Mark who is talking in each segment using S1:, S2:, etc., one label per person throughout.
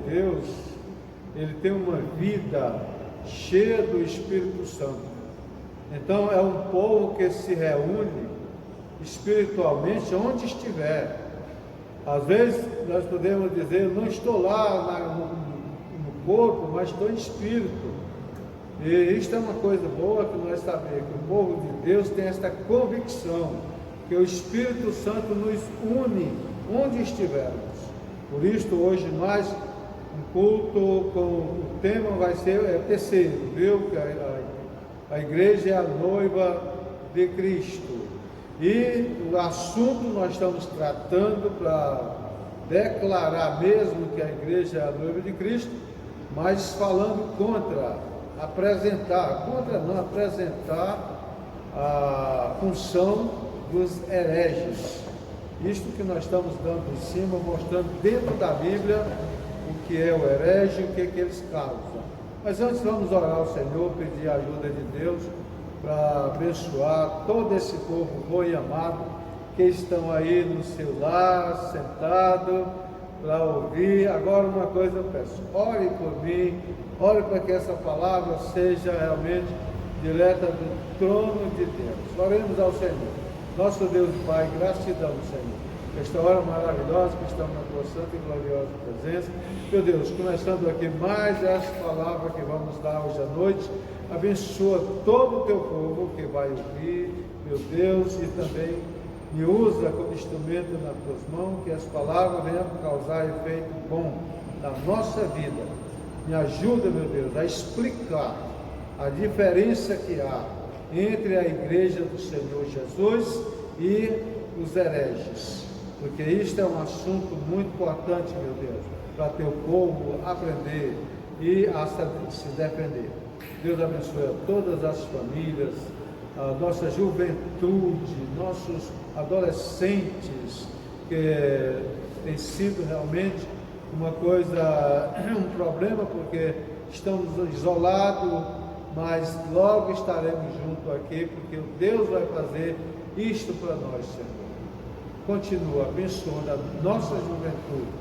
S1: Deus, ele tem uma vida cheia do Espírito Santo. Então é um povo que se reúne espiritualmente onde estiver. Às vezes nós podemos dizer, não estou lá no corpo, mas estou em espírito. E isto é uma coisa boa que nós sabemos, que o povo de Deus tem esta convicção, que o Espírito Santo nos une onde estivermos. Por isso hoje nós, um culto com o tema vai ser terceiro, viu? Que a igreja é a noiva de Cristo. E o assunto nós estamos tratando para declarar mesmo que a igreja é a noiva de Cristo, mas falando apresentar a função dos hereges. Isto que nós estamos dando em cima, mostrando dentro da Bíblia o que é o herege e o que eles causam. Mas antes vamos orar ao Senhor, pedir a ajuda de Deus para abençoar todo esse povo bom e amado que estão aí no seu lar, sentado, para ouvir. Agora uma coisa eu peço, ore por mim, ore para que essa palavra seja realmente direta do trono de Deus. Oremos ao Senhor. Nosso Deus e Pai, gratidão, Senhor, esta hora maravilhosa que estamos na tua santa e gloriosa presença. Meu Deus, começando aqui mais essa palavra que vamos dar hoje à noite, abençoa todo o teu povo que vai ouvir, meu Deus, e também me usa como instrumento nas tuas mãos, que as palavras venham causar efeito bom na nossa vida. Me ajuda, meu Deus, a explicar a diferença que há entre a igreja do Senhor Jesus e os hereges, porque isto é um assunto muito importante, meu Deus, para teu povo aprender e a se defender. Deus abençoe a todas as famílias, a nossa juventude, nossos adolescentes, que tem sido realmente uma coisa, um problema, porque estamos isolados, mas logo estaremos juntos aqui, porque Deus vai fazer isto para nós, Senhor. Continua abençoando a nossa juventude,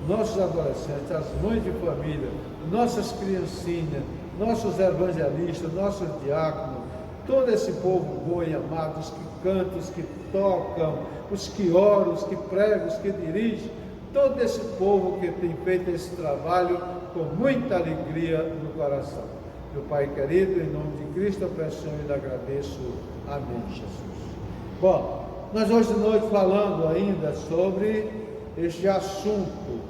S1: nossos adolescentes, as mães de família, nossas criancinhas, nossos evangelistas, nossos diáconos, todo esse povo bom e amado, os que cantam, os que tocam, os que oram, os que pregam, os que dirigem, todo esse povo que tem feito esse trabalho com muita alegria no coração. Meu Pai querido, em nome de Cristo, eu peço e lhe agradeço. Amém, Jesus. Bom, nós hoje de noite falando ainda sobre este assunto,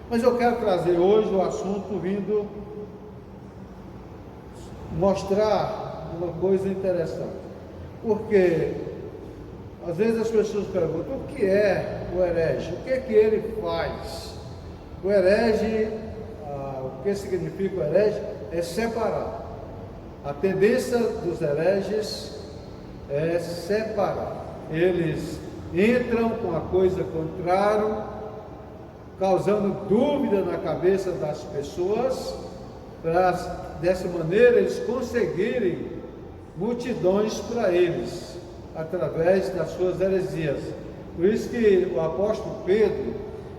S1: mas eu quero trazer hoje o assunto vindo mostrar uma coisa interessante, porque às vezes as pessoas perguntam o que é o herege, o que é que ele faz. O herege, o que significa o herege é separar. A tendência dos hereges é separar. Eles entram com a coisa contrária, causando dúvida na cabeça das pessoas, para dessa maneira eles conseguirem multidões para eles, através das suas heresias. Por isso que o apóstolo Pedro,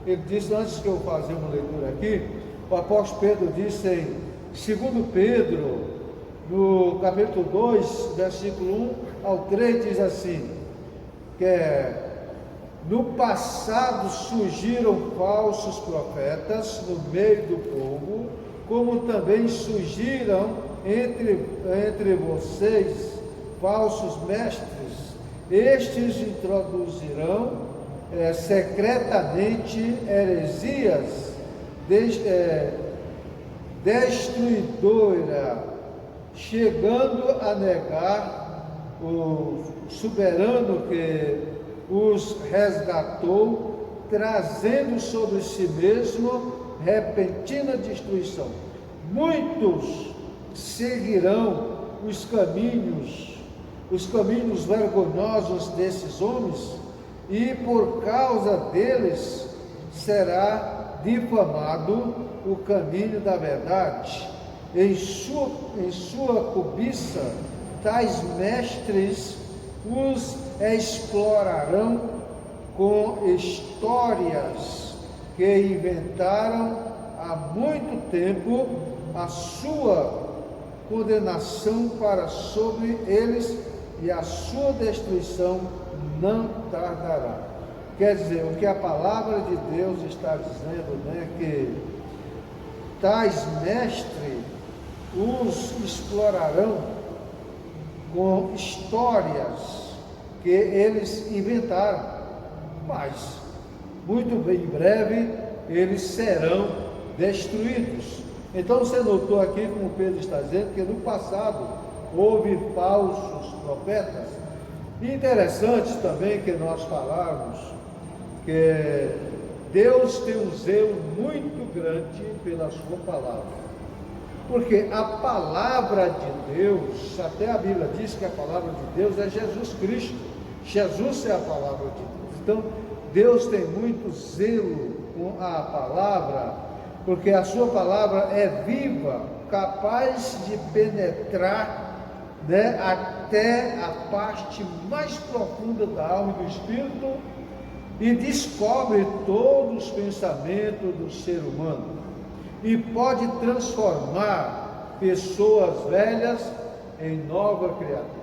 S1: ele disse, antes que eu fazer uma leitura aqui, o apóstolo Pedro disse em 2 Pedro, no capítulo 2, versículo 1 ao 3, diz assim, que no passado surgiram falsos profetas no meio do povo, como também surgiram entre vocês falsos mestres. Estes introduzirão secretamente heresias destruidora, chegando a negar o soberano que os resgatou, trazendo sobre si mesmo repentina destruição. Muitos seguirão os caminhos vergonhosos desses homens, e por causa deles será difamado o caminho da verdade. Em sua cobiça, tais mestres os explorarão com histórias que inventaram a muito tempo a sua condenação para sobre eles, e a sua destruição não tardará. Quer dizer, o que a palavra de Deus está dizendo, né, que tais mestres os explorarão com histórias que eles inventaram, mas muito bem em breve eles serão destruídos. Então você notou aqui, como Pedro está dizendo, que no passado houve falsos profetas. E interessante também que nós falarmos que Deus tem um zelo muito grande pela sua palavra. Porque a palavra de Deus, até a Bíblia diz que a palavra de Deus é Jesus Cristo. Jesus é a palavra de Deus. Então, Deus tem muito zelo com a palavra, porque a sua palavra é viva, capaz de penetrar, né, até a parte mais profunda da alma e do espírito, e descobre todos os pensamentos do ser humano, e pode transformar pessoas velhas em nova criatura.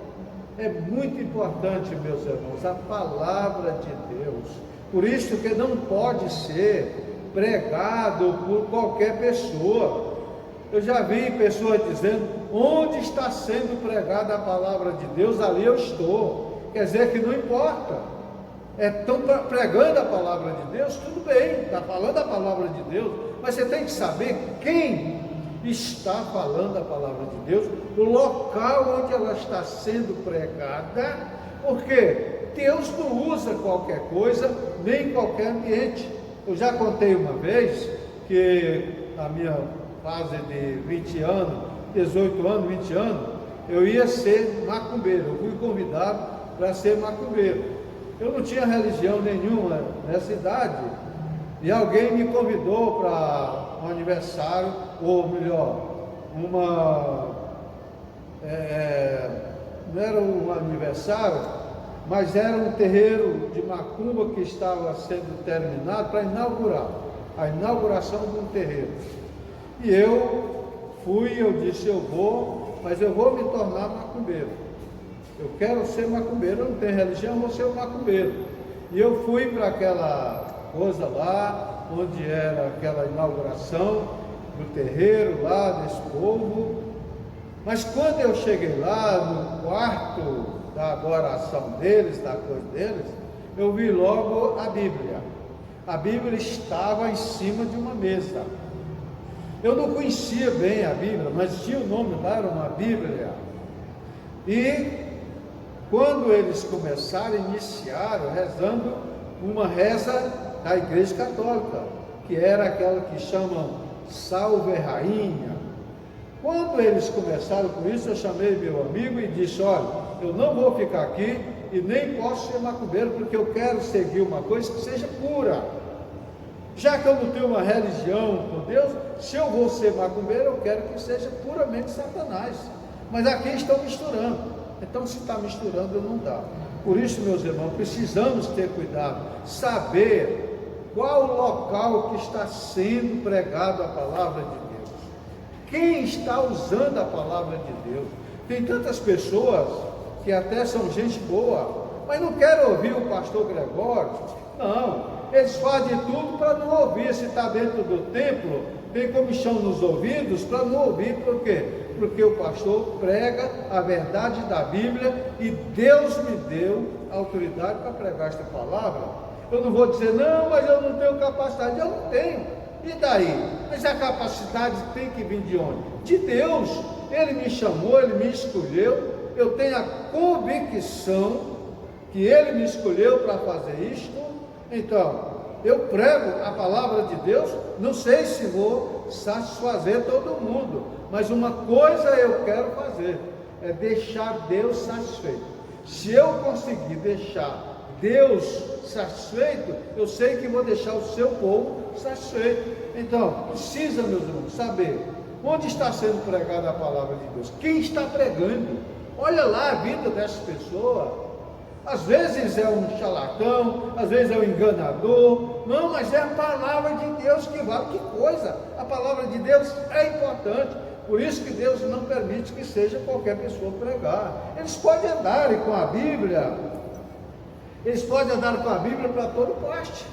S1: É muito importante, meus irmãos, a palavra de Deus. Por isso que não pode ser pregado por qualquer pessoa. Eu já vi pessoas dizendo: onde está sendo pregada a palavra de Deus, ali eu estou. Quer dizer que não importa. Estão pregando a palavra de Deus, tudo bem, está falando a palavra de Deus, mas você tem que saber quem está falando a palavra de Deus, o local onde ela está sendo pregada, porque Deus não usa qualquer coisa, nem qualquer ambiente. Eu já contei uma vez que na minha fase de 20 anos, 18 anos, 20 anos, eu ia ser macumbeiro. Eu fui convidado para ser macumbeiro. Eu não tinha religião nenhuma nessa idade, e alguém me convidou para um aniversário, ou melhor, não era um aniversário, mas era um terreiro de macumba que estava sendo terminado para inaugurar, a inauguração de um terreiro. E eu fui, eu disse: eu vou, mas eu vou me tornar macumbeiro. Eu quero ser macumbeiro, eu não tenho religião, eu vou ser um macumbeiro. E eu fui para aquela coisa lá, onde era aquela inauguração do terreiro lá desse povo. Mas quando eu cheguei lá, no quarto da adoração deles, da coisa deles, eu vi logo a Bíblia. A Bíblia estava em cima de uma mesa. Eu não conhecia bem a Bíblia, mas tinha o nome lá, era uma Bíblia. E quando eles começaram, iniciaram rezando uma reza da Igreja Católica, que era aquela que chamam Salve Rainha. Quando eles começaram com isso, eu chamei meu amigo e disse: olha, eu não vou ficar aqui e nem posso ser macumbeiro, porque eu quero seguir uma coisa que seja pura. Já que eu não tenho uma religião com Deus, se eu vou ser macumbeiro, eu quero que seja puramente Satanás. Mas aqui estão misturando. Então, se está misturando, não dá. Por isso, meus irmãos, precisamos ter cuidado, saber qual o local que está sendo pregado a palavra de Deus. Quem está usando a palavra de Deus? Tem tantas pessoas que até são gente boa, mas não querem ouvir o pastor Gregório. Não, eles fazem tudo para não ouvir. Se está dentro do templo, tem comichão nos ouvidos para não ouvir. Por quê? Porque o pastor prega a verdade da Bíblia e Deus me deu autoridade para pregar esta palavra. Eu não vou dizer: não, mas eu não tenho capacidade. Eu não tenho. E daí? Mas a capacidade tem que vir de onde? De Deus. Ele me chamou, Ele me escolheu. Eu tenho a convicção que Ele me escolheu para fazer isto. Então, eu prego a palavra de Deus. Não sei se vou satisfazer todo mundo, mas uma coisa eu quero fazer, é deixar Deus satisfeito. Se eu conseguir deixar Deus satisfeito, eu sei que vou deixar o seu povo satisfeito. Então, precisa, meus irmãos, saber onde está sendo pregada a palavra de Deus, quem está pregando. Olha lá a vida dessa pessoa. Às vezes é um charlatão, às vezes é um enganador. Não, mas é a palavra de Deus que vale. Que coisa! A palavra de Deus é importante. Por isso que Deus não permite que seja qualquer pessoa pregar. Eles podem andar com a Bíblia. Eles podem andar com a Bíblia para todo poste.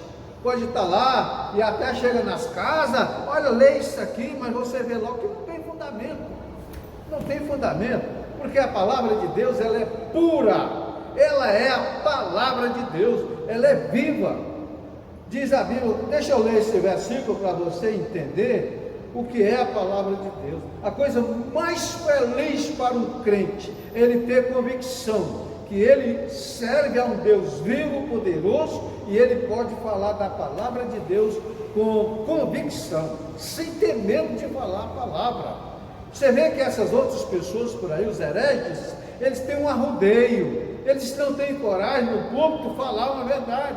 S1: Pode estar lá e até chega nas casas. Olha, lê isso aqui, mas você vê logo que não tem fundamento. Não tem fundamento. Porque a palavra de Deus, ela é pura. Ela é a palavra de Deus, ela é viva. Diz a Bíblia, deixa eu ler esse versículo para você entender o que é a palavra de Deus. A coisa mais feliz para um crente é ele ter convicção que ele serve a um Deus vivo, poderoso, e ele pode falar da palavra de Deus com convicção, sem ter medo de falar a palavra. Você vê que essas outras pessoas por aí, os hereges, eles têm um arrudeio. Eles não têm coragem no púlpito falar uma verdade.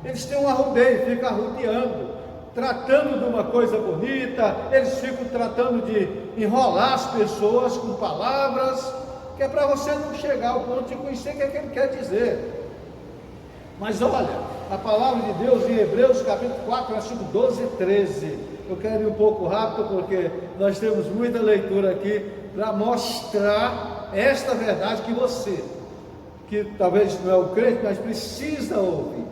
S1: Eles têm um arrudeio, ficam arrudeando, tratando de uma coisa bonita. Eles ficam tratando de enrolar as pessoas com palavras, que é para você não chegar ao ponto de conhecer o que é que ele quer dizer. Mas olha, a palavra de Deus em Hebreus capítulo 4, versículo 12 e 13. Eu quero ir um pouco rápido, porque nós temos muita leitura aqui para mostrar esta verdade que você, que talvez não é o crente, mas precisa ouvir.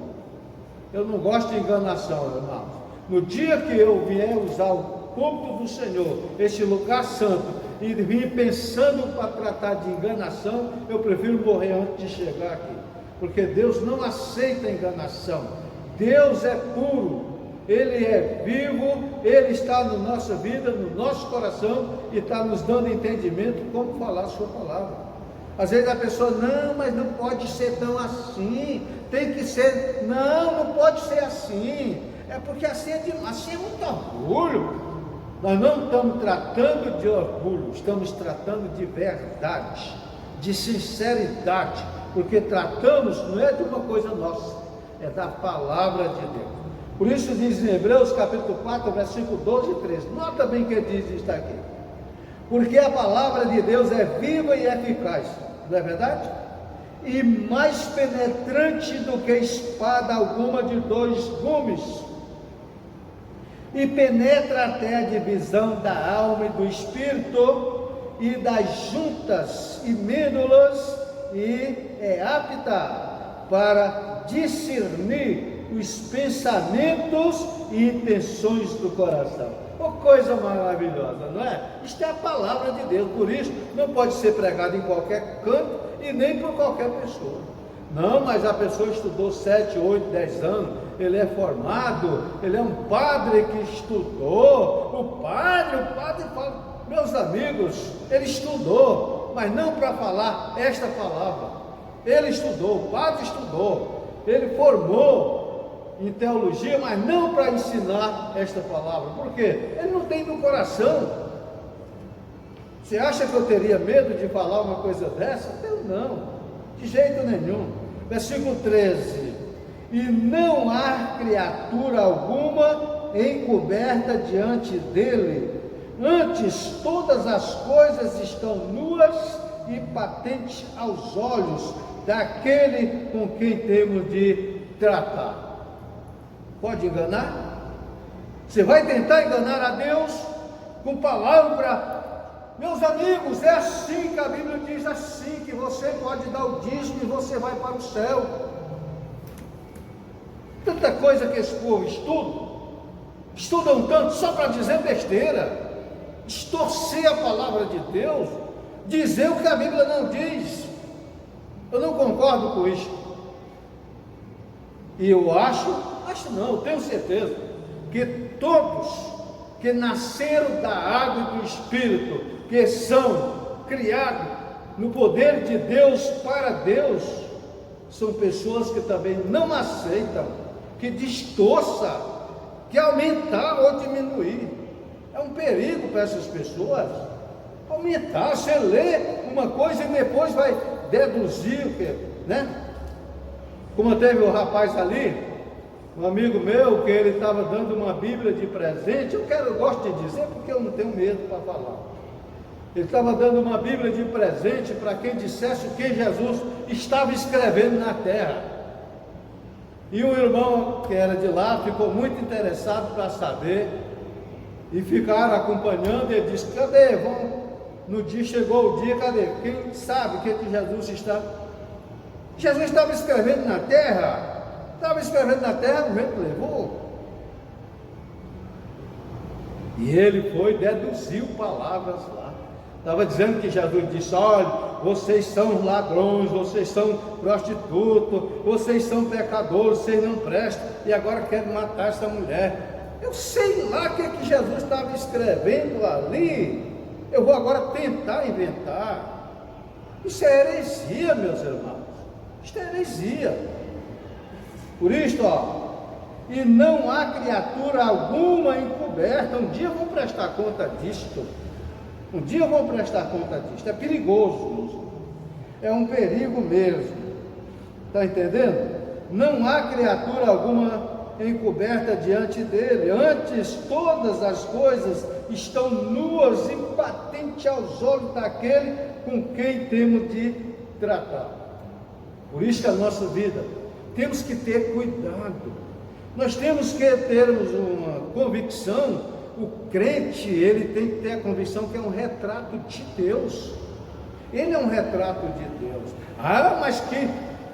S1: Eu não gosto de enganação, irmãos. No dia que eu vier usar o púlpito do Senhor, este lugar santo, e vir pensando para tratar de enganação, eu prefiro morrer antes de chegar aqui. Porque Deus não aceita enganação. Deus é puro, Ele é vivo, Ele está na nossa vida, no nosso coração, e está nos dando entendimento como falar a sua palavra. Às vezes a pessoa, não, mas não pode ser tão assim, tem que ser, não pode ser assim, é porque assim é muito orgulho. Nós não estamos tratando de orgulho, estamos tratando de verdade, de sinceridade, porque tratamos não é de uma coisa nossa, é da palavra de Deus. Por isso diz em Hebreus capítulo 4, versículo 12 e 13, nota bem que diz isso aqui, porque a palavra de Deus é viva e eficaz, não é verdade? E mais penetrante do que espada alguma de 2 gumes, e penetra até a divisão da alma e do espírito, e das juntas e mêdulas, e é apta para discernir os pensamentos e intenções do coração. Oh, coisa maravilhosa, não é? Isto é a palavra de Deus, por isso não pode ser pregado em qualquer canto e nem por qualquer pessoa. Não, mas a pessoa estudou 7, 8, 10 anos, ele é formado, ele é um padre que estudou. O padre fala, meus amigos, ele estudou, mas não para falar esta palavra. Ele estudou, o padre estudou, ele formou em teologia, mas não para ensinar esta palavra. Por quê? Ele não tem no coração. Você acha que eu teria medo de falar uma coisa dessa? Eu não, de jeito nenhum. Versículo 13, e não há criatura alguma encoberta diante dele, antes todas as coisas estão nuas e patentes aos olhos daquele com quem temos de tratar. Pode enganar? Você vai tentar enganar a Deus com palavra? Meus amigos, é assim que a Bíblia diz, assim que você pode dar o dízimo e você vai para o céu. Tanta coisa que esse povo estudam tanto só para dizer besteira, distorcer a palavra de Deus, dizer o que a Bíblia não diz. Eu não concordo com isso. E eu acho não, eu tenho certeza que todos que nasceram da água e do Espírito, que são criados no poder de Deus para Deus, são pessoas que também não aceitam que distorça, que aumentar ou diminuir. É um perigo para essas pessoas aumentar. Você lê uma coisa e depois vai deduzir o que, né? Como teve o rapaz ali, um amigo meu, que ele estava dando uma Bíblia de presente. Eu gosto de dizer porque eu não tenho medo para falar. Ele estava dando uma Bíblia de presente para quem dissesse o que Jesus estava escrevendo na terra. E um irmão que era de lá ficou muito interessado para saber, e ficaram acompanhando. E ele disse: cadê? No dia, chegou o dia, cadê? Quem sabe o que Jesus está... Jesus estava escrevendo na terra. Estava escrevendo na terra, o vento levou. E ele foi, deduziu palavras lá. Estava dizendo que Jesus disse: olha, vocês são ladrões, vocês são prostitutos, vocês são pecadores, vocês não prestam, e agora querem matar essa mulher. Eu sei lá o que Jesus estava escrevendo ali. Eu vou agora tentar inventar. Isso é heresia, meus irmãos. Isto é heresia. Por isto, e não há criatura alguma encoberta. Um dia eu vou prestar conta disto. Um dia eu vou prestar conta disto. É perigoso. É um perigo mesmo. Está entendendo? Não há criatura alguma encoberta diante dele. Antes, todas as coisas estão nuas e patentes aos olhos daquele com quem temos de tratar. Por isso que a nossa vida, temos que ter cuidado. Nós temos que termos uma convicção. O crente, ele tem que ter a convicção que é um retrato de Deus. Ele é um retrato de Deus. Mas que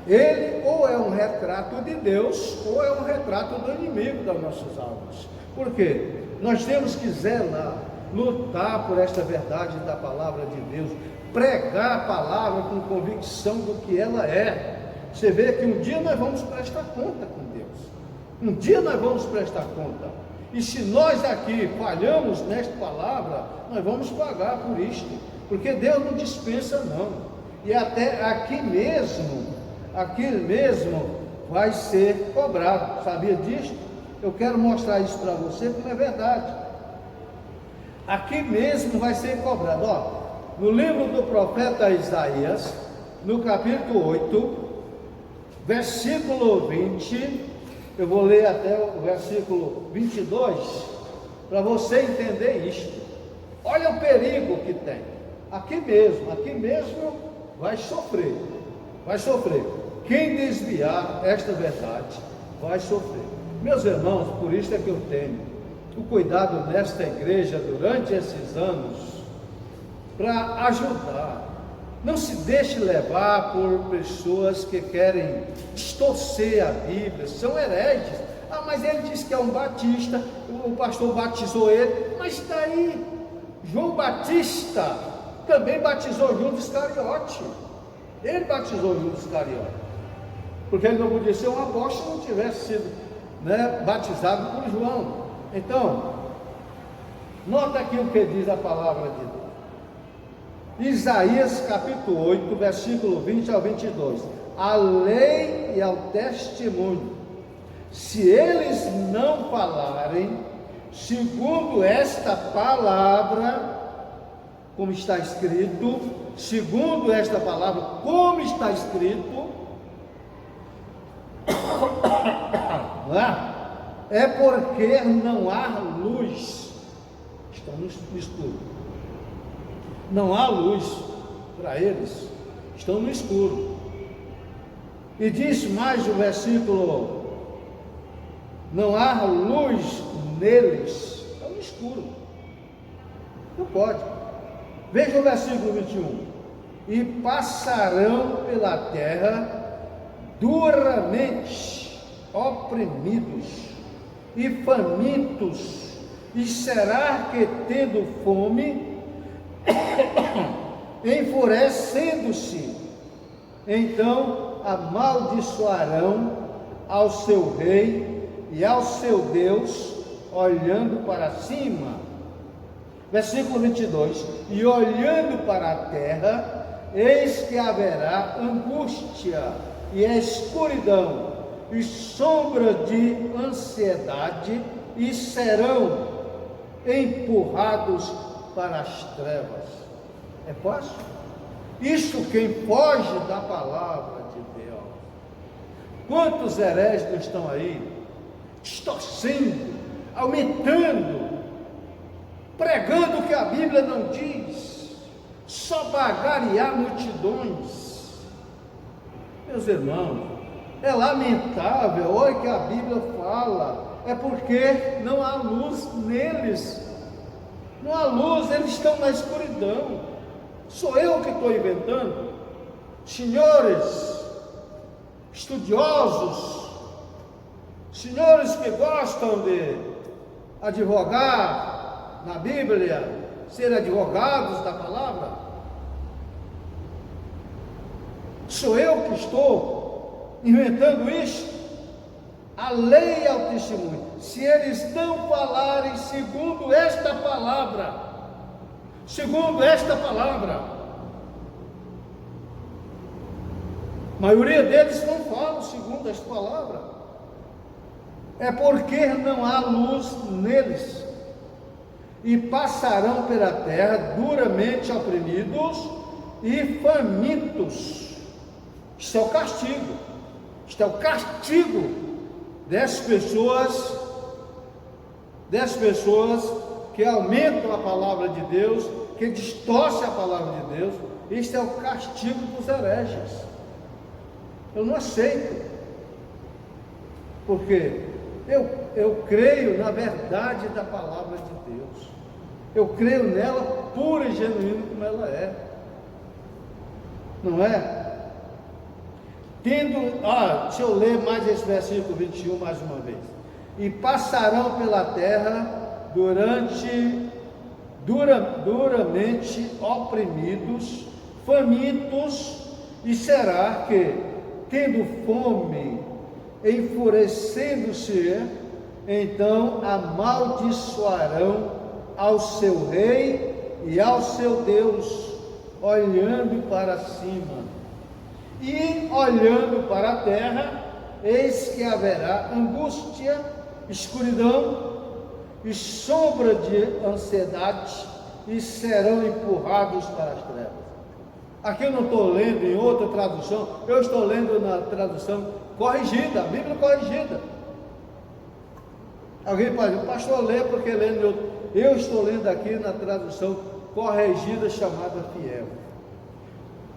S1: ele ou é um retrato de Deus, ou é um retrato do inimigo das nossas almas. Por quê? Nós temos que zelar, lutar por esta verdade da palavra de Deus, pregar a palavra com convicção do que ela é. Você vê que um dia nós vamos prestar conta com Deus. Um dia nós vamos prestar conta. E se nós aqui falhamos nesta palavra, nós vamos pagar por isto. Porque Deus não dispensa não. E até aqui mesmo vai ser cobrado. Sabia disso? Eu quero mostrar isso para você como é verdade. Aqui mesmo vai ser cobrado. No livro do profeta Isaías, no capítulo 8, versículo 20, eu vou ler até o versículo 22, para você entender isto. Olha o perigo que tem. Aqui mesmo vai sofrer. Quem desviar esta verdade vai sofrer. Meus irmãos, por isso é que eu tenho o cuidado nesta igreja durante esses anos para ajudar. Não se deixe levar por pessoas que querem distorcer a Bíblia, são hereges. Mas ele disse que é um batista, o pastor batizou ele, mas daí João Batista também batizou Judas Iscariote. Ele batizou Judas Iscariote, porque ele não podia ser um apóstolo se não tivesse sido batizado por João. Então, nota aqui o que diz a palavra de Deus. Isaías capítulo 8, versículo 20 ao 22. A lei e ao testemunho, se eles não falarem segundo esta palavra, como está escrito, segundo esta palavra, como está escrito, é porque não há luz, estão no escuro. Não há luz para eles, estão no escuro. E diz mais o versículo: não há luz neles, estão no escuro. Não pode. Veja o versículo 21. E passarão pela terra duramente oprimidos e famintos, e será que tendo fome, enfurecendo-se, então amaldiçoarão ao seu rei e ao seu Deus, olhando para cima. Versículo 22, e olhando para a terra, eis que haverá angústia e escuridão e sombra de ansiedade, e serão empurrados para as trevas. É fácil? Isso quem foge da palavra de Deus. Quantos hereges estão aí, distorcendo, aumentando, pregando o que a Bíblia não diz? só vagariar multidões. Meus irmãos, é lamentável, olha que a Bíblia fala, é porque não há luz neles, não há luz, eles estão na escuridão. Sou eu que estou inventando? Senhores estudiosos, senhores que gostam de advogar na Bíblia, ser advogados da palavra, sou eu que estou inventando isso? A lei é o testemunho. Se eles não falarem segundo esta palavra, a maioria deles não falam segundo esta palavra, é porque não há luz neles, e passarão pela terra duramente oprimidos e famintos. Isto é o castigo, isto é o castigo dessas pessoas que aumentam a palavra de Deus, que distorcem a palavra de Deus. Isto é o castigo dos hereges. Eu não aceito, porque eu creio na verdade da palavra de Deus, eu creio nela pura e genuína como ela é, não é? Deixa eu ler mais esse versículo 21 mais uma vez. E passarão pela terra duramente oprimidos, famintos, e será que, tendo fome, enfurecendo-se, então amaldiçoarão ao seu rei e ao seu Deus, olhando para cima. E olhando para a terra, eis que haverá angústia, escuridão e sombra de ansiedade, e serão empurrados para as trevas. Aqui eu não estou lendo em outra tradução, eu estou lendo na tradução corrigida, a Bíblia corrigida. Alguém pode dizer, pastor, lê porque lendo eu estou lendo aqui na tradução corrigida, chamada fiel.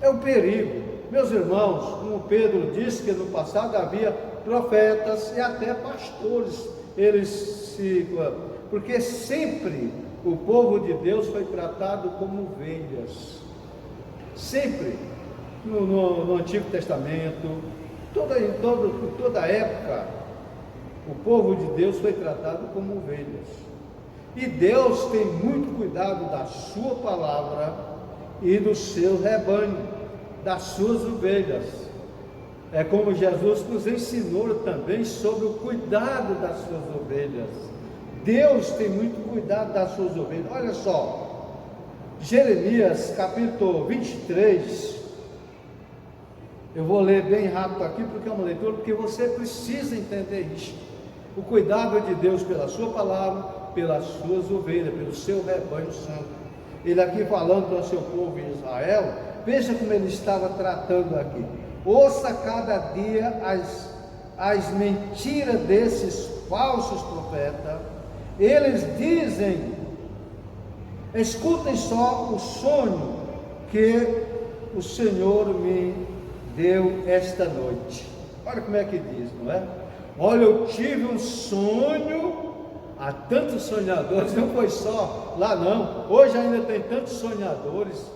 S1: É um perigo, meus irmãos. Como Pedro disse que no passado havia profetas e até pastores, porque sempre o povo de Deus foi tratado como ovelhas. Sempre, no Antigo Testamento, toda época, o povo de Deus foi tratado como ovelhas. E Deus tem muito cuidado da sua palavra e do seu rebanho, das suas ovelhas. É como Jesus nos ensinou também sobre o cuidado das suas ovelhas. Deus tem muito cuidado das suas ovelhas. Olha só, Jeremias capítulo 23, eu vou ler bem rápido aqui, porque é uma leitura, porque você precisa entender isso, o cuidado de Deus pela sua palavra, pelas suas ovelhas, pelo seu rebanho santo. Ele aqui falando do seu povo Israel, veja como ele estava tratando aqui. Ouça cada dia as mentiras desses falsos profetas. Eles dizem, escutem só o sonho que o Senhor me deu esta noite. Olha como é que diz, não é? Olha, eu tive um sonho. Há tantos sonhadores, não foi só lá não, hoje ainda tem tantos sonhadores.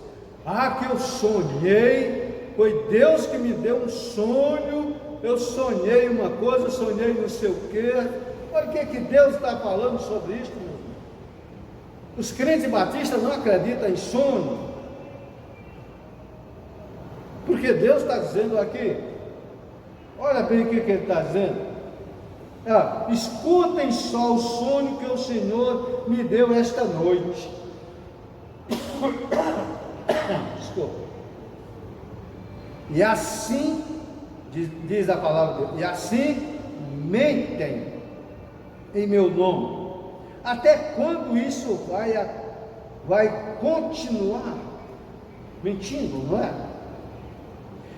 S1: Que eu sonhei, foi Deus que me deu um sonho, eu sonhei uma coisa, eu sonhei não sei o quê. Olha o que Deus está falando sobre isso, meu irmão. Os crentes batistas não acreditam em sonho, porque Deus está dizendo aqui, olha bem o que ele está dizendo. Escutem só o sonho que o Senhor me deu esta noite. Desculpa. E assim, diz a palavra de Deus, e assim mentem em meu nome. Até quando isso vai continuar mentindo, não é?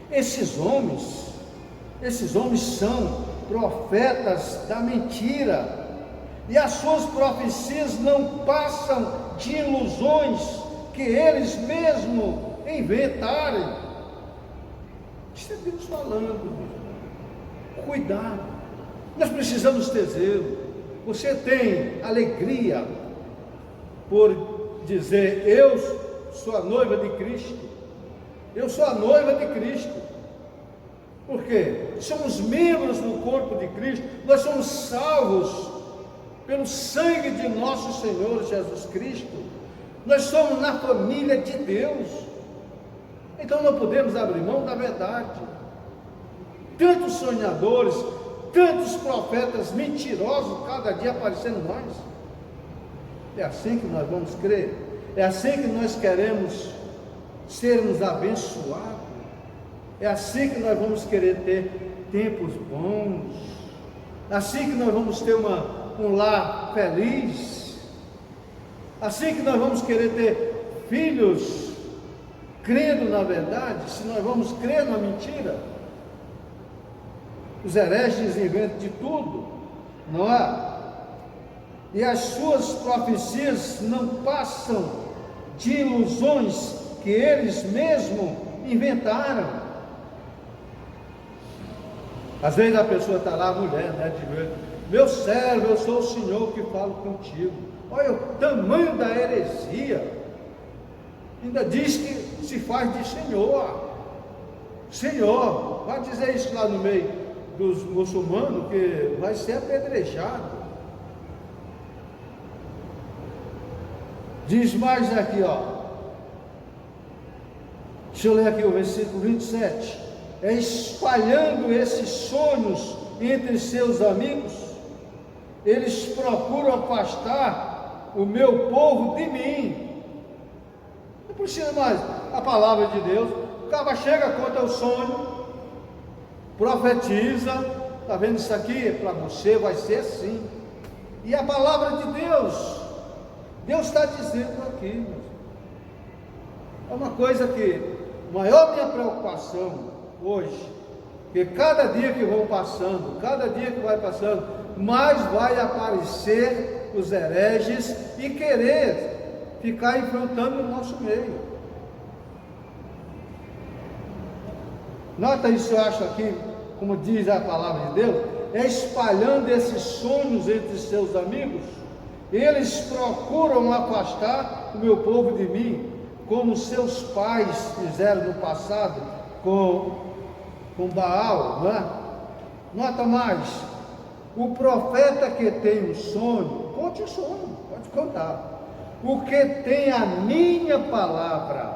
S1: Esses homens são profetas da mentira, e as suas profecias não passam de ilusões que eles mesmos inventarem. Isso é Deus falando. Cuidado, nós precisamos ter zelo. Você tem alegria por dizer: eu sou a noiva de Cristo, eu sou a noiva de Cristo. Por quê? Somos membros do corpo de Cristo, nós somos salvos pelo sangue de nosso Senhor Jesus Cristo, nós somos na família de Deus. Então não podemos abrir mão da verdade. Tantos sonhadores, tantos profetas mentirosos cada dia aparecendo mais. É assim que nós vamos crer, é assim que nós queremos sermos abençoados, é assim que nós vamos querer ter tempos bons, é assim que nós vamos ter um lar feliz, assim que nós vamos querer ter filhos crendo na verdade. Se nós vamos crer na mentira, os hereges inventam de tudo, não é? E as suas profecias não passam de ilusões que eles mesmos inventaram. Às vezes a pessoa está lá, a mulher, né, de joelho: meu servo, eu sou o Senhor que falo contigo. Olha o tamanho da heresia. Ainda diz que se faz de Senhor. Senhor, vai dizer isso lá no meio dos muçulmanos, que vai ser apedrejado. Diz mais aqui, ó. Deixa eu ler aqui o versículo 27. É espalhando esses sonhos entre seus amigos, eles procuram afastar o meu povo de mim. Não precisa mais a palavra de Deus. O cara chega, conta o sonho, profetiza: está vendo isso aqui? Para você vai ser assim. E a palavra de Deus, Deus está dizendo aqui. É uma coisa que, maior minha preocupação hoje, que cada dia que vão passando, cada dia que vai passando, mais vai aparecer os hereges e querer ficar enfrentando o nosso meio. Nota isso, eu acho aqui, como diz a palavra de Deus, é espalhando esses sonhos entre seus amigos, eles procuram afastar o meu povo de mim, como seus pais fizeram no passado com Baal, não é? Nota mais: o profeta que tem um sonho, conte o sonho, pode contar. O que tem a minha palavra,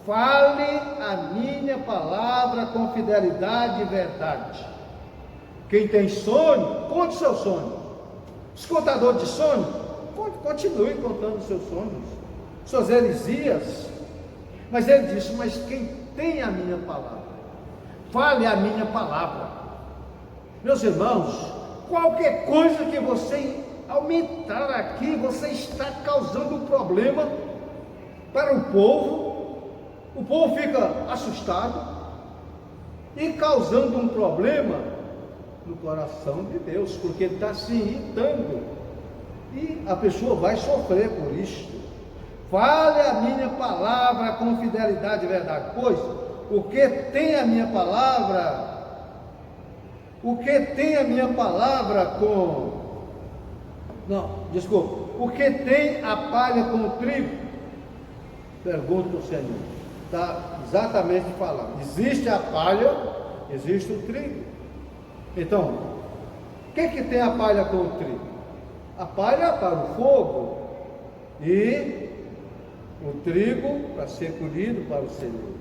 S1: fale a minha palavra com fidelidade e verdade. Quem tem sonho, conte seu sonho. Os contadores de sonho, continue contando seus sonhos, suas heresias. Mas ele disse: mas quem tem a minha palavra, fale a minha palavra. Meus irmãos, qualquer coisa que você aumentar aqui, você está causando um problema para o povo fica assustado e causando um problema no coração de Deus, porque ele está se irritando e a pessoa vai sofrer por isso. Fale a minha palavra com fidelidade e verdade, pois o que tem a minha palavra, o que tem a palha com o trigo? Pergunta o Senhor. Está exatamente falando. Existe a palha, existe o trigo. Então, o que tem a palha com o trigo? A palha é para o fogo e o trigo para ser colhido para o Senhor.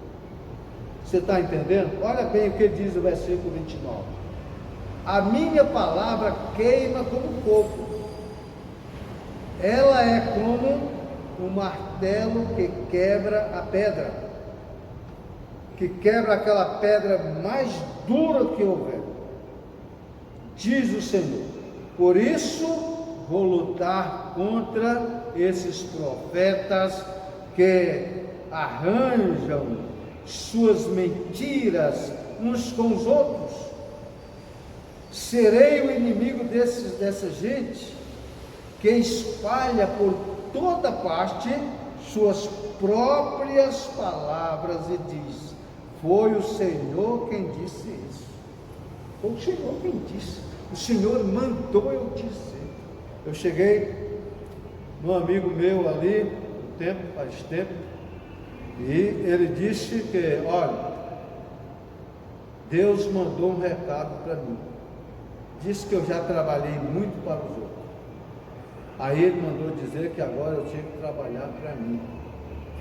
S1: Você está entendendo? Olha bem o que diz o versículo 29. A minha palavra queima como fogo. Ela é como um martelo que quebra a pedra, que quebra aquela pedra mais dura que houver. Diz o Senhor: por isso vou lutar contra esses profetas que arranjam suas mentiras uns com os outros. Serei o inimigo dessa gente que espalha por toda parte suas próprias palavras e diz: foi o Senhor quem disse isso. Foi o Senhor quem disse. O Senhor mandou eu dizer. Eu cheguei num amigo meu ali, faz tempo, e ele disse que, olha, Deus mandou um recado para mim. Disse que eu já trabalhei muito para os outros. Aí ele mandou dizer que agora eu tinha que trabalhar para mim.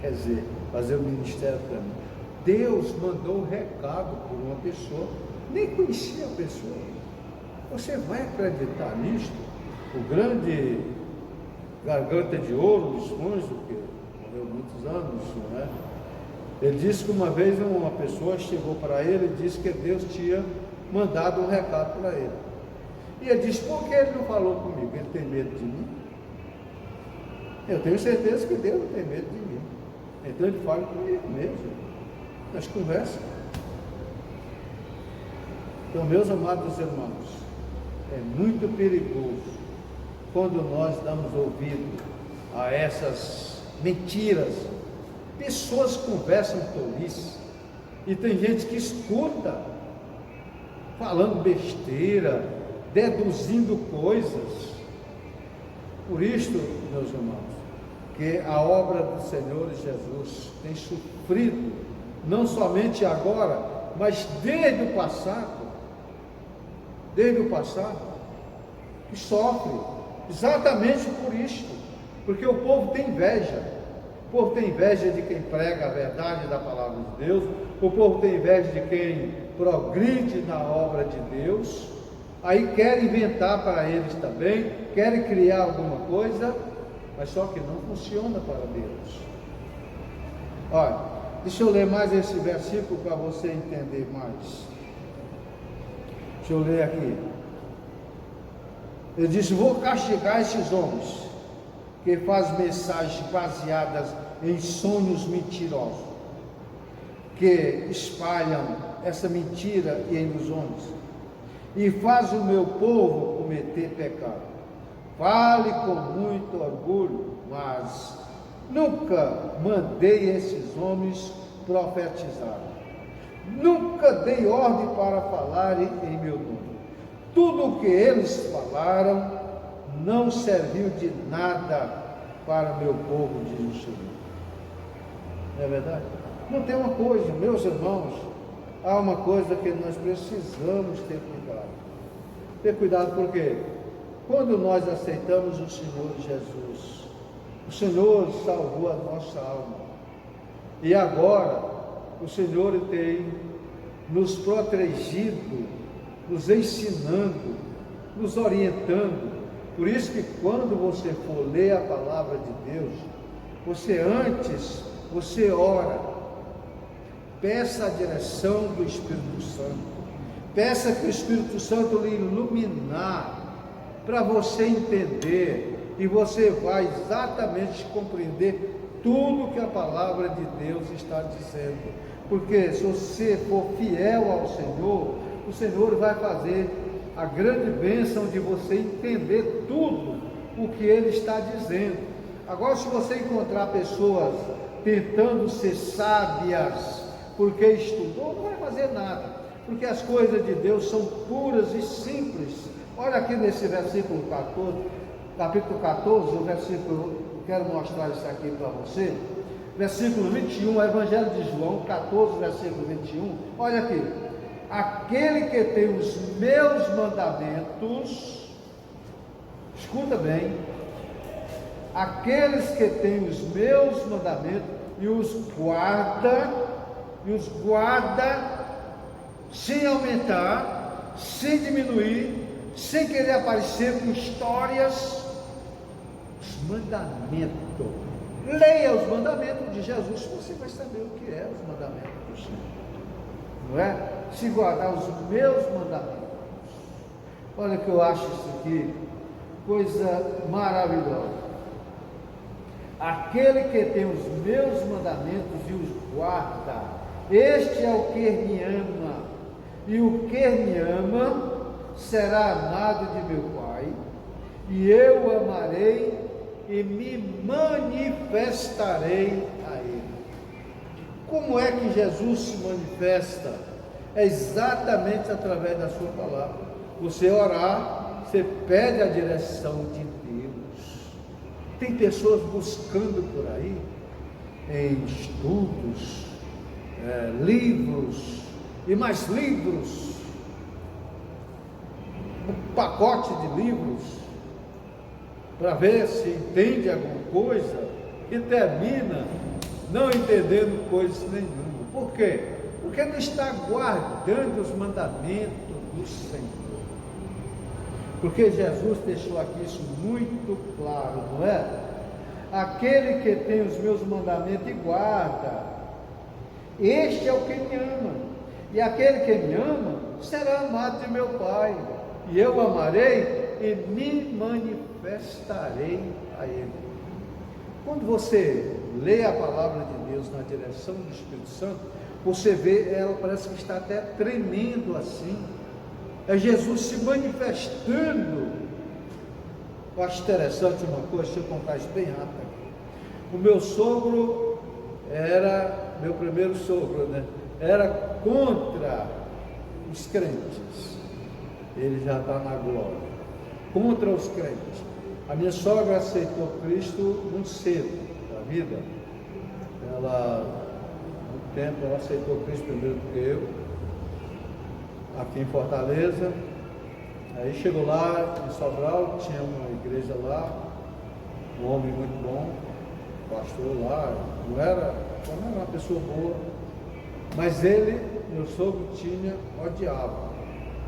S1: Quer dizer, fazer o ministério para mim. Deus mandou um recado por uma pessoa, nem conhecia a pessoa. Você vai acreditar nisto? O grande garganta de ouro, Luiz Fúncio, que morreu há muitos anos, não é? Ele disse que uma vez uma pessoa chegou para ele e disse que Deus tinha mandado um recado para ele. E ele disse: por que ele não falou comigo? Ele tem medo de mim? Eu tenho certeza que Deus não tem medo de mim. Então ele fala comigo mesmo. Nós conversamos. Então, meus amados irmãos, é muito perigoso quando nós damos ouvido a essas mentiras. Pessoas conversam tolice e tem gente que escuta falando besteira, deduzindo coisas. Por isto, meus irmãos, que a obra do Senhor Jesus tem sofrido, não somente agora, mas desde o passado, que sofre, exatamente por isto, porque o povo tem inveja. O povo tem inveja de quem prega a verdade da palavra de Deus, o povo tem inveja de quem progride na obra de Deus, aí quer inventar para eles também, querem criar alguma coisa, mas só que não funciona para Deus. Olha, deixa eu ler mais esse versículo para você entender mais. Deixa eu ler aqui. Ele diz: vou castigar esses homens que fazem mensagens baseadas em sonhos mentirosos, que espalham essa mentira e ilusões, e faz o meu povo cometer pecado. Fale com muito orgulho, mas nunca mandei esses homens profetizar. Nunca dei ordem para falarem em meu nome. Tudo o que eles falaram não serviu de nada para meu povo, diz o Senhor. Não é verdade? Não tem uma coisa, meus irmãos, há uma coisa que nós precisamos ter cuidado. Ter cuidado porque quando nós aceitamos o Senhor Jesus, o Senhor salvou a nossa alma. E agora o Senhor tem nos protegido, nos ensinando, nos orientando. Por isso que quando você for ler a palavra de Deus, você ora, peça a direção do Espírito Santo, peça que o Espírito Santo lhe iluminar, para você entender, e você vai exatamente compreender tudo que a palavra de Deus está dizendo. Porque se você for fiel ao Senhor, o Senhor vai fazer a grande bênção de você entender tudo o que Ele está dizendo. Agora, se você encontrar pessoas tentando ser sábias, porque estudou, não vai fazer nada, porque as coisas de Deus são puras e simples. Olha aqui nesse versículo 14, capítulo 14, o versículo, quero mostrar isso aqui para você, versículo 21, Evangelho de João, 14, versículo 21, olha aqui: aquele que tem os meus mandamentos, escuta bem, aqueles que têm os meus mandamentos e os guarda sem aumentar, sem diminuir, sem querer aparecer com histórias, os mandamentos. Leia os mandamentos de Jesus, você vai saber o que é os mandamentos do Senhor, não é? Se guardar os meus mandamentos. Olha que eu acho isso aqui coisa maravilhosa. Aquele que tem os meus mandamentos e os guarda, este é o que me ama, e o que me ama será amado de meu Pai, e eu amarei e me manifestarei a ele. Como é que Jesus se manifesta? É exatamente através da sua palavra. Você orar, você pede a direção de Deus. Tem pessoas buscando por aí, em estudos, livros, e mais livros, um pacote de livros, para ver se entende alguma coisa, e termina não entendendo coisa nenhuma. Por quê? Porque não está guardando os mandamentos do Senhor. Porque Jesus deixou aqui isso muito claro, não é? Aquele que tem os meus mandamentos e guarda, este é o que me ama. E aquele que me ama será amado de meu Pai. E eu amarei e me manifestarei a ele. Quando você lê a palavra de Deus na direção do Espírito Santo, você vê, ela parece que está até tremendo assim. É Jesus se manifestando. Eu acho interessante uma coisa, deixa eu contar isso bem rápido aqui. O meu sogro era, meu primeiro sogro, né? Era contra os crentes. Ele já está na glória. Contra os crentes. A minha sogra aceitou Cristo muito cedo na vida. Ela, muito tempo, ela aceitou Cristo primeiro do que eu, aqui em Fortaleza. Aí chegou lá em Sobral, tinha uma igreja lá, um homem muito bom, pastor lá, não era uma pessoa boa, mas ele, meu sogro, odiava.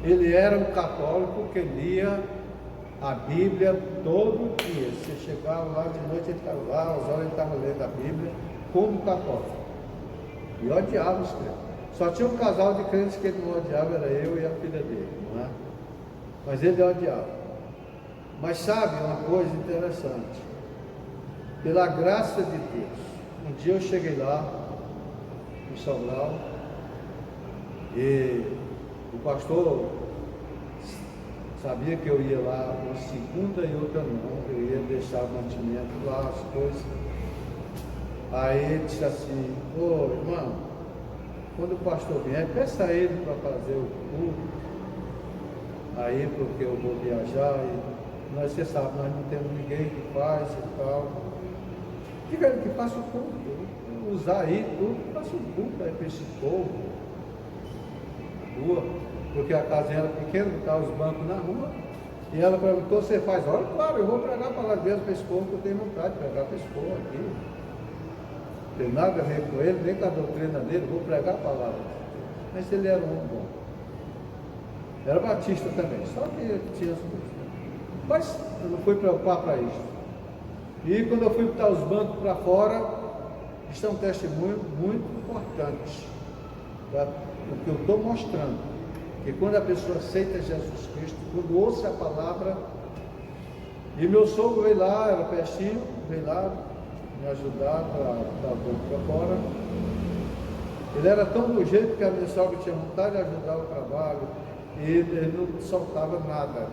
S1: Ele era um católico que lia a Bíblia todo dia. Você chegava lá de noite, ele estava lá, às horas ele estava lendo a Bíblia, como católico. E odiava os crentes. Só tinha um casal de crentes que ele não odiava, era eu e a filha dele, não é? Mas ele odiava. Mas sabe uma coisa interessante? Pela graça de Deus, um dia eu cheguei lá, em Sobral, e o pastor sabia que eu ia lá uma segunda e outra não, eu ia deixar o mantimento lá, as coisas. Aí ele disse assim: ô irmão, quando o pastor vier, peça a ele para fazer o culto aí, porque eu vou viajar e você sabe, nós não temos ninguém que faz e tal. Diga ele que faça o culto, usar aí tudo, faça o culto aí para esse povo. Rua, porque a casinha era pequena, botava os bancos na rua, e ela perguntou: você faz? Olha, claro, eu vou pregar a palavra de Deus para esse povo, que eu tenho vontade de pregar para esse povo aqui. Não tem nada a ver com ele, nem com a doutrina dele, vou pregar a palavra. Mas ele era um homem bom. Era batista também, só que ele tinha as coisas. Mas eu não fui preocupar para isso. E quando eu fui botar os bancos para fora, isso é um testemunho muito importante. O que eu estou mostrando, que quando a pessoa aceita Jesus Cristo, quando ouça a palavra, e meu sogro veio lá, era pertinho, veio lá me ajudar para botar o banco para fora. Ele era tão do jeito que a minha sogra tinha vontade de ajudar o trabalho, e ele não soltava nada.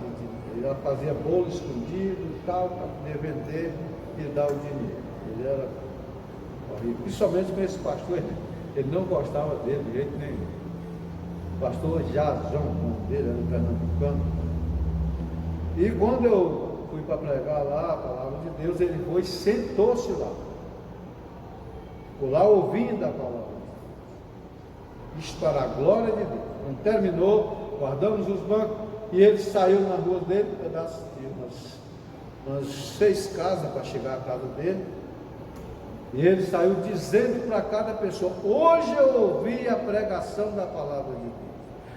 S1: Ele fazia bolo escondido e tal, para poder vender e dar o dinheiro. Ele era horrível. Principalmente com esse pastor, ele não gostava dele de jeito nenhum. O pastor Jason, o nome dele, era um pernambucano. E quando eu fui para pregar lá a palavra de Deus, ele foi e sentou-se lá. Ficou lá ouvindo a palavra. Isso para a glória de Deus. Quando terminou, guardamos os bancos e ele saiu na rua dele, um pedaço de umas 6 casas para chegar à casa dele. E ele saiu dizendo para cada pessoa: hoje eu ouvi a pregação da palavra de Deus.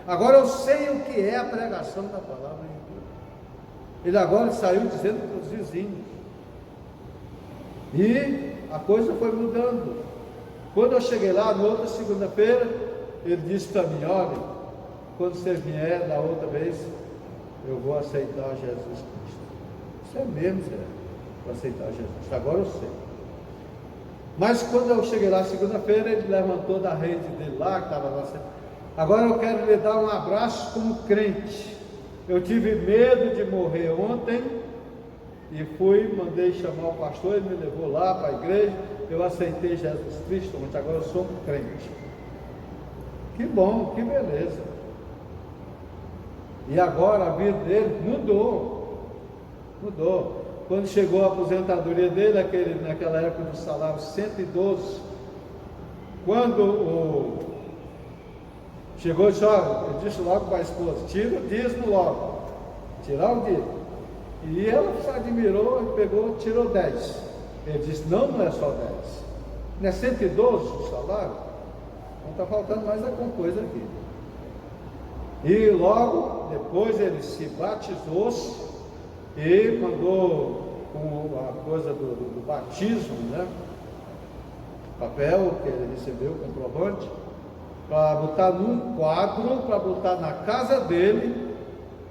S1: Agora eu sei o que é a pregação da palavra de Deus. Ele agora saiu dizendo para os vizinhos. E a coisa foi mudando. Quando eu cheguei lá, na outra segunda-feira, ele disse para mim: olha, quando você vier da outra vez, eu vou aceitar Jesus Cristo. Isso é mesmo, Zé, vou aceitar Jesus. Agora eu sei. Mas quando eu cheguei lá segunda-feira, ele levantou da rede dele lá, que estava lá. Agora eu quero lhe dar um abraço como crente. Eu tive medo de morrer ontem e fui, mandei chamar o pastor, ele me levou lá para a igreja, eu aceitei Jesus Cristo, mas agora eu sou um crente. Que bom, que beleza. E agora a vida dele mudou. Quando chegou a aposentadoria dele, naquela época do salário 112, quando chegou e disse, olha, eu disse logo para a esposa, tira o dízimo logo, tirar o dízimo. E ela se admirou e tirou 10. Ele disse, não é só 10. Não é 112 o salário? Então está faltando mais alguma coisa aqui. E logo depois ele se batizou-se e mandou com a coisa do batismo, né? Papel que ele recebeu, comprovante, para botar num quadro, para botar na casa dele,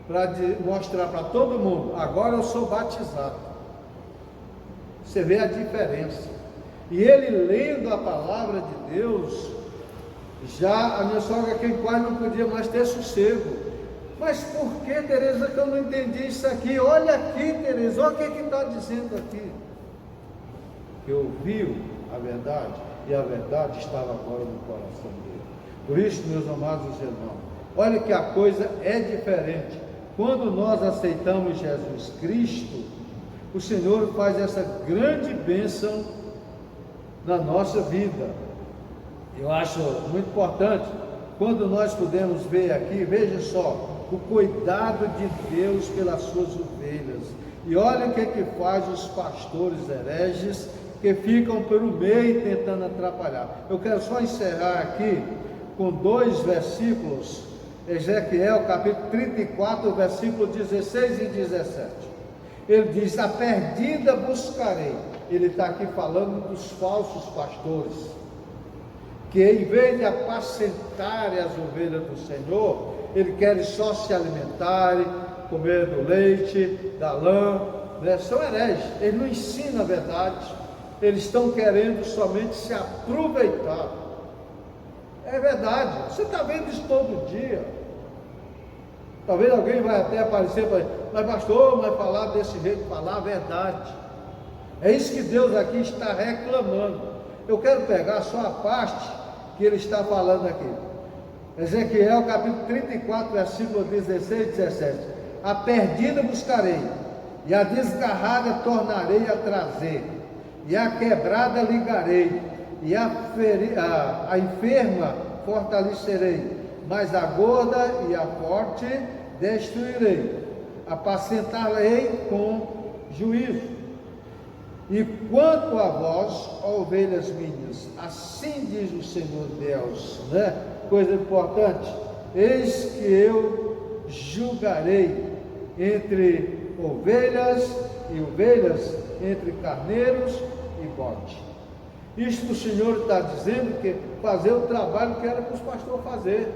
S1: para mostrar para todo mundo, agora eu sou batizado. Você vê a diferença. E ele lendo a palavra de Deus, já a minha sogra aqui quase não podia mais ter sossego. Mas por que, Tereza, que eu não entendi isso aqui? Olha aqui, Tereza, olha o que está dizendo aqui. Que ouviu a verdade, e a verdade estava agora no coração dele. Por isso, meus amados irmãos, olha que a coisa é diferente. Quando nós aceitamos Jesus Cristo, o Senhor faz essa grande bênção na nossa vida. Eu acho muito importante, quando nós podemos ver aqui, veja só, o cuidado de Deus pelas suas ovelhas. E olha o que faz os pastores hereges, que ficam pelo meio tentando atrapalhar. Eu quero só encerrar aqui com 2 versículos, Ezequiel capítulo 34, versículo 16 e 17. Ele diz, a perdida buscarei. Ele está aqui falando dos falsos pastores, que em vez de apacentarem as ovelhas do Senhor, eles querem só se alimentarem, comer do leite, da lã, né? São hereges, eles não ensinam a verdade, eles estão querendo somente se aproveitar. É verdade, você está vendo isso todo dia. Talvez alguém vai até aparecer para ele, mas pastor, vai falar desse jeito, falar a verdade. É isso que Deus aqui está reclamando. Eu quero pegar só a parte que ele está falando aqui. Ezequiel capítulo 34, versículo 16 e 17. A perdida buscarei, e a desgarrada tornarei a trazer, e a quebrada ligarei, e a enferma fortalecerei, mas a gorda e a forte destruirei, apacentá-la-ei com juízo. E quanto a vós, ó ovelhas minhas, assim diz o Senhor Deus, né? Coisa importante, eis que eu julgarei entre ovelhas e ovelhas, entre carneiros e bode. Isto o Senhor está dizendo que fazer o trabalho que era para os pastores fazer,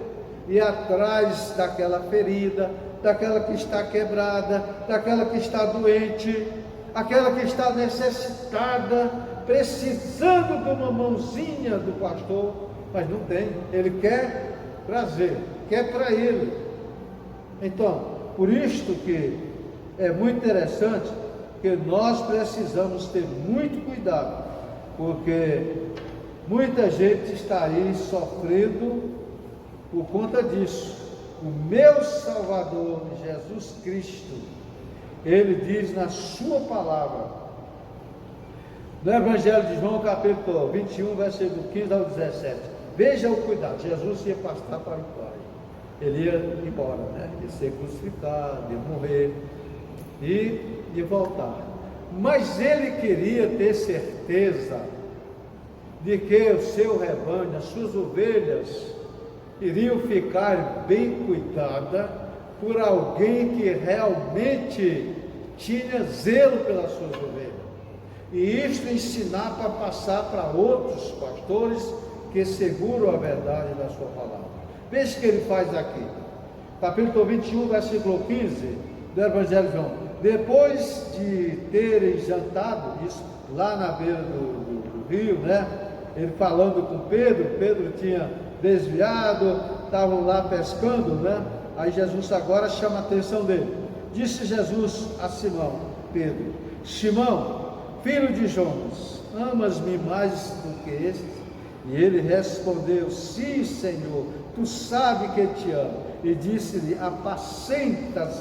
S1: ir atrás daquela ferida, daquela que está quebrada, daquela que está doente, aquela que está necessitada, precisando de uma mãozinha do pastor, mas não tem. Ele quer trazer, quer para ele. Então, por isto que é muito interessante, que nós precisamos ter muito cuidado, porque muita gente está aí sofrendo por conta disso. O meu Salvador, Jesus Cristo, ele diz na sua palavra, no Evangelho de João, capítulo 21, versículo 15 ao 17, veja o cuidado, Jesus ia passar para o Pai, ele ia embora, né? Ia ser crucificado, ia morrer, e ia voltar, mas ele queria ter certeza de que o seu rebanho, as suas ovelhas, iriam ficar bem cuidadas por alguém que realmente tinha zelo pelas suas ovelhas. E isto ensinar para passar para outros pastores que seguram a verdade da sua palavra. Veja o que ele faz aqui. Capítulo 21, versículo 15 do Evangelho de João. Depois de terem jantado, isso lá na beira do rio, né? Ele falando com Pedro, Pedro tinha desviado, estavam lá pescando, né? Aí Jesus agora chama a atenção dele. Disse Jesus a Simão, Pedro, Simão, filho de Jonas, amas-me mais do que estes? E ele respondeu, sim, Senhor, tu sabes que te amo. E disse-lhe, apacenta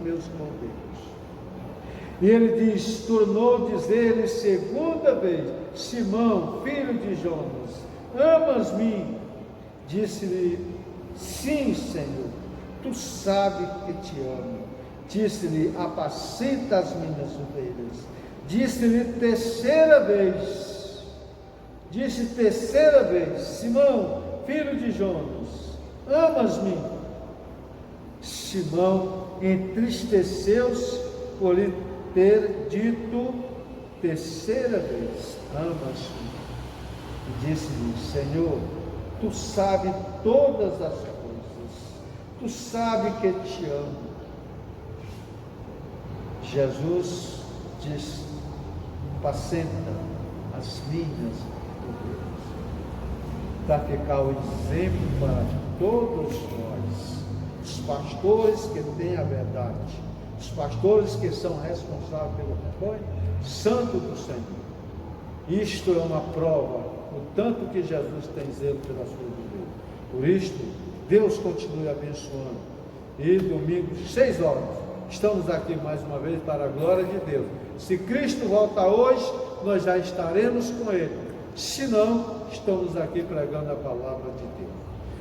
S1: meus cordeiros. E ele diz, tornou a dizer-lhe segunda vez, Simão, filho de Jonas, amas-me? Disse-lhe, sim, Senhor, tu sabes que te amo. Disse-lhe, apacenta as minhas ovelhas. Disse-lhe terceira vez, Simão, filho de Jonas, amas-me? Simão entristeceu-se por lhe ter dito terceira vez, amas-me? E disse-lhe, Senhor, tu sabes todas as coisas, tu sabes que te amo. Jesus disse, apacenta as minhas ovelhas, para ficar o exemplo para todos nós, os pastores que têm a verdade, os pastores que são responsáveis pelo rebanho santo do Senhor. Isto é uma prova, o tanto que Jesus tem zelo pela sua vida. Por isto, Deus continue abençoando. E domingo, 6 horas, estamos aqui mais uma vez para a glória de Deus. Se Cristo volta hoje, nós já estaremos com Ele. Se não, estamos aqui pregando a palavra de Deus.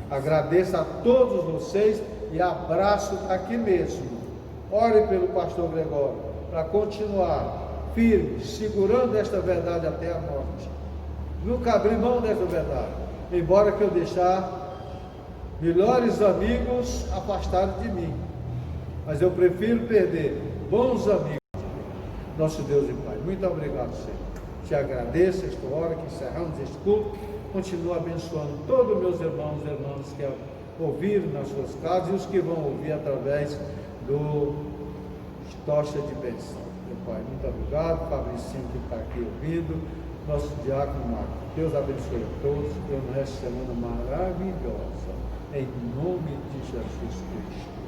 S1: Agradeço a todos vocês e abraço aqui mesmo. Ore pelo pastor Gregório, para continuar firme, segurando esta verdade até a morte. Nunca abrir mão desta verdade, embora que eu deixar melhores amigos afastados de mim. Mas eu prefiro perder bons amigos. Nosso Deus e Pai, muito obrigado, Senhor. Te agradeço esta hora que encerramos este culto. Continua abençoando todos meus irmãos e irmãs que ouviram nas suas casas e os que vão ouvir através do Tocha de Bênção. Meu Pai, muito obrigado. Fabricinho que está aqui ouvindo. Nosso diácono Marcos. Deus abençoe a todos. Tenha uma semana maravilhosa. Em nome de Jesus Cristo.